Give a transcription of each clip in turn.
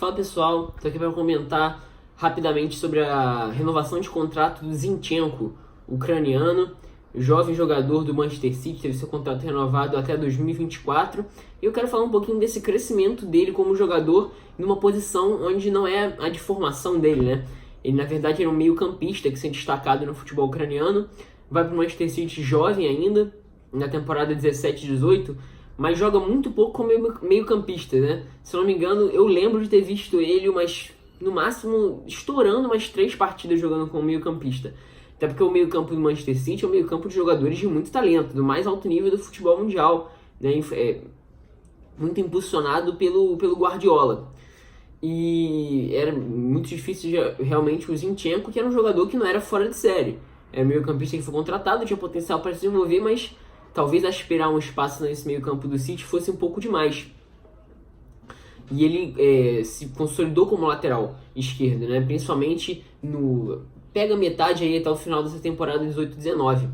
Fala pessoal, estou aqui para comentar rapidamente sobre a renovação de contrato do Zinchenko, ucraniano, jovem jogador do Manchester City, teve seu contrato renovado até 2024. E eu quero falar um pouquinho desse crescimento dele como jogador numa posição onde não é a de formação dele, né? Ele na verdade era um meio-campista que se tem destacado no futebol ucraniano, vai para o Manchester City jovem ainda, na temporada 17-18, mas joga muito pouco como meio-campista, né? Se não me engano, eu lembro de ter visto ele no máximo estourando umas 3 partidas jogando como meio-campista. Até porque o meio-campo do Manchester City é um meio-campo de jogadores de muito talento, do mais alto nível do futebol mundial, né? Muito impulsionado pelo Guardiola. E era muito difícil realmente o Zinchenko, que era um jogador que não era fora de série. Era meio-campista que foi contratado, tinha potencial para se desenvolver, mas talvez aspirar um espaço nesse meio-campo do City fosse um pouco demais. E ele se consolidou como lateral esquerdo, né? Principalmente pega metade aí até o final dessa temporada 18-19.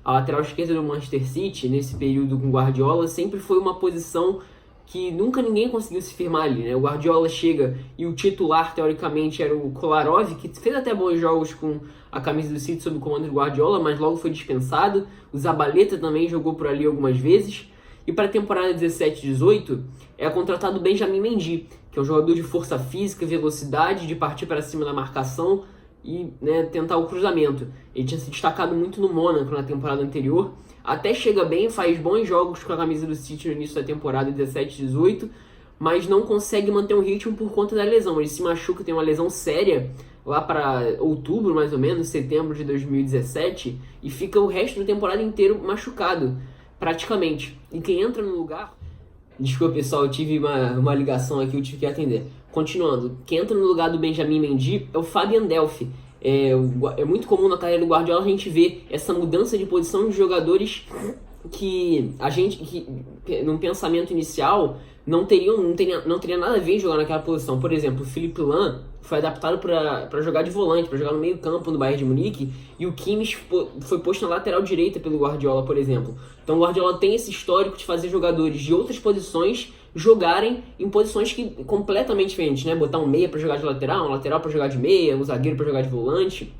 A lateral esquerda do Manchester City, nesse período com Guardiola, sempre foi uma posição que nunca ninguém conseguiu se firmar ali, né? O Guardiola chega e o titular, teoricamente, era o Kolarov, que fez até bons jogos com a camisa do City sob o comando do Guardiola, mas logo foi dispensado. O Zabaleta também jogou por ali algumas vezes. E para a temporada 17-18, é contratado o Benjamin Mendy, que é um jogador de força física, velocidade, de partir para cima da marcação e, né, tentar o cruzamento. Ele tinha se destacado muito no Mônaco na temporada anterior. Até chega bem, faz bons jogos com a camisa do City no início da temporada 17-18, mas não consegue manter um ritmo por conta da lesão. Ele se machuca, tem uma lesão séria lá para outubro, mais ou menos, setembro de 2017, e fica o resto da temporada inteiro machucado, praticamente. E quem entra no lugar... Desculpa, pessoal, eu tive uma ligação aqui, eu tive que atender. Continuando, quem entra no lugar do Benjamin Mendy é o Fabian Delph. É muito comum na carreira do Guardiola a gente ver essa mudança de posição de jogadores que a gente, num pensamento inicial, não teria nada a ver em jogar naquela posição. Por exemplo, o Philipp Lahm foi adaptado para jogar de volante, para jogar no meio campo no Bayern de Munique, e o Kimmich foi posto na lateral direita pelo Guardiola, por exemplo. Então o Guardiola tem esse histórico de fazer jogadores de outras posições jogarem em posições completamente diferentes, né? Botar um meia para jogar de lateral, um lateral para jogar de meia, um zagueiro para jogar de volante.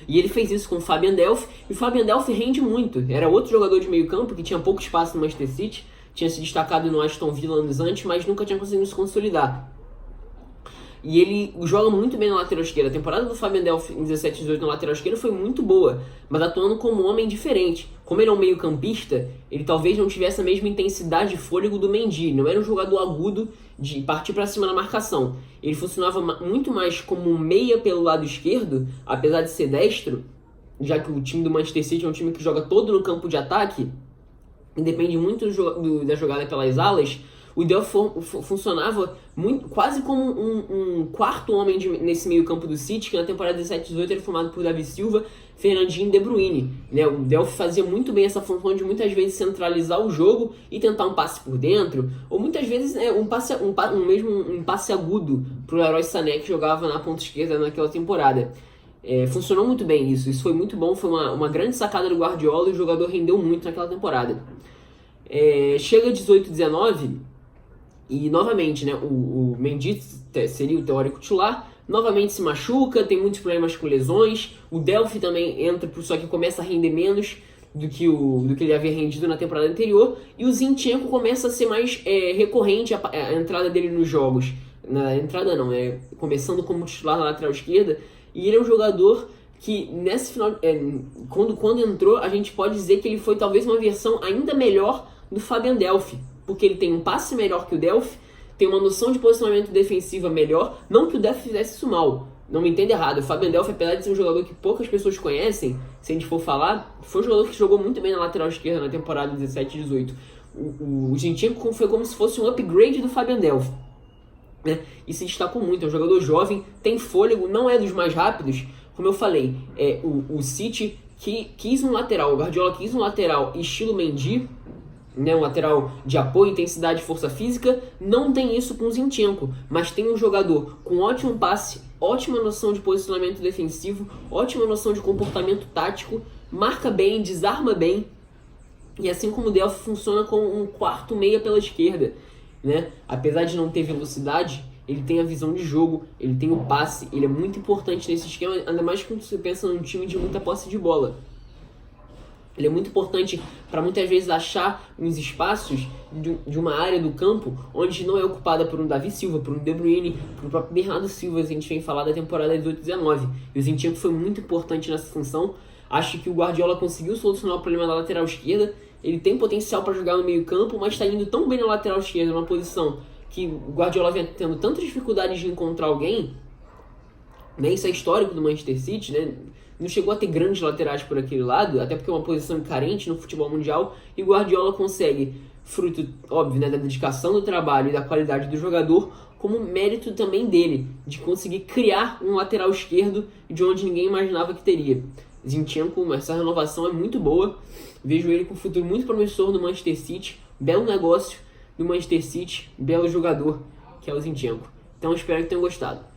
E ele fez isso com o Fabian Delph, e o Fabian Delph rende muito. Era outro jogador de meio campo que tinha pouco espaço no Manchester City, tinha se destacado no Aston Villa anos antes, mas nunca tinha conseguido se consolidar. E ele joga muito bem na lateral esquerda. A temporada do Fabian Delph em 17-18 na lateral esquerda foi muito boa, mas atuando como um homem diferente. Como ele é um meio campista, ele talvez não tivesse a mesma intensidade e fôlego do Mendy. Não era um jogador agudo de partir para cima na marcação. Ele funcionava muito mais como um meia pelo lado esquerdo, apesar de ser destro, já que o time do Manchester City é um time que joga todo no campo de ataque e depende muito da jogada pelas alas. O Delph funcionava quase como um quarto homem nesse meio campo do City, que na temporada 17-18 era formado por Davi Silva, Fernandinho e De Bruyne, né? O Delph fazia muito bem essa função de muitas vezes centralizar o jogo e tentar um passe por dentro, ou muitas vezes um passe agudo para o Leroy Sané, que jogava na ponta esquerda naquela temporada. Funcionou muito bem isso foi muito bom, foi uma grande sacada do Guardiola e o jogador rendeu muito naquela temporada. Chega 18-19... E novamente, né, o Mendy seria o teórico titular, novamente se machuca, tem muitos problemas com lesões. O Delph também entra, só que começa a render menos do que ele havia rendido na temporada anterior. E o Zinchenko começa a ser mais recorrente a entrada dele nos jogos. Na entrada não, começando como titular na lateral esquerda. E ele é um jogador que nesse final, quando entrou, a gente pode dizer que ele foi talvez uma versão ainda melhor do Fabian Delph, porque ele tem um passe melhor que o Delph, tem uma noção de posicionamento defensiva melhor, não que o Delph fizesse isso mal, não me entenda errado, o Fabian Delph, apesar de ser um jogador que poucas pessoas conhecem, se a gente for falar, foi um jogador que jogou muito bem na lateral esquerda na temporada 17-18. O Zinchenko foi como se fosse um upgrade do Fabian Delph, né? E se destacou muito, é um jogador jovem, tem fôlego, não é dos mais rápidos, como eu falei, o City quis um lateral, o Guardiola quis um lateral estilo Mendy, né, um lateral de apoio, intensidade e força física. Não tem isso com o Zinchenko, mas tem um jogador com ótimo passe, ótima noção de posicionamento defensivo, ótima noção de comportamento tático, marca bem, desarma bem, e assim como o Delph funciona como um quarto meia pela esquerda, né? Apesar de não ter velocidade, ele tem a visão de jogo, ele tem o passe, ele é muito importante nesse esquema, ainda mais quando você pensa num time de muita posse de bola. Ele é muito importante para muitas vezes achar uns espaços de uma área do campo onde não é ocupada por um Davi Silva, por um De Bruyne, por um próprio Bernardo Silva, a gente vem falar da temporada 18-19. E o Zinchenko foi muito importante nessa função. Acho que o Guardiola conseguiu solucionar o problema da lateral esquerda. Ele tem potencial para jogar no meio campo, mas está indo tão bem na lateral esquerda, numa posição que o Guardiola vem tendo tanta dificuldade de encontrar alguém, né? Isso é histórico do Manchester City, né? Não chegou a ter grandes laterais por aquele lado, até porque é uma posição carente no futebol mundial, e o Guardiola consegue, fruto, óbvio, né, da dedicação do trabalho e da qualidade do jogador, como mérito também dele, de conseguir criar um lateral esquerdo de onde ninguém imaginava que teria. Zinchenko, essa renovação é muito boa, vejo ele com um futuro muito promissor no Manchester City, belo negócio do Manchester City, belo jogador, que é o Zinchenko. Então espero que tenham gostado.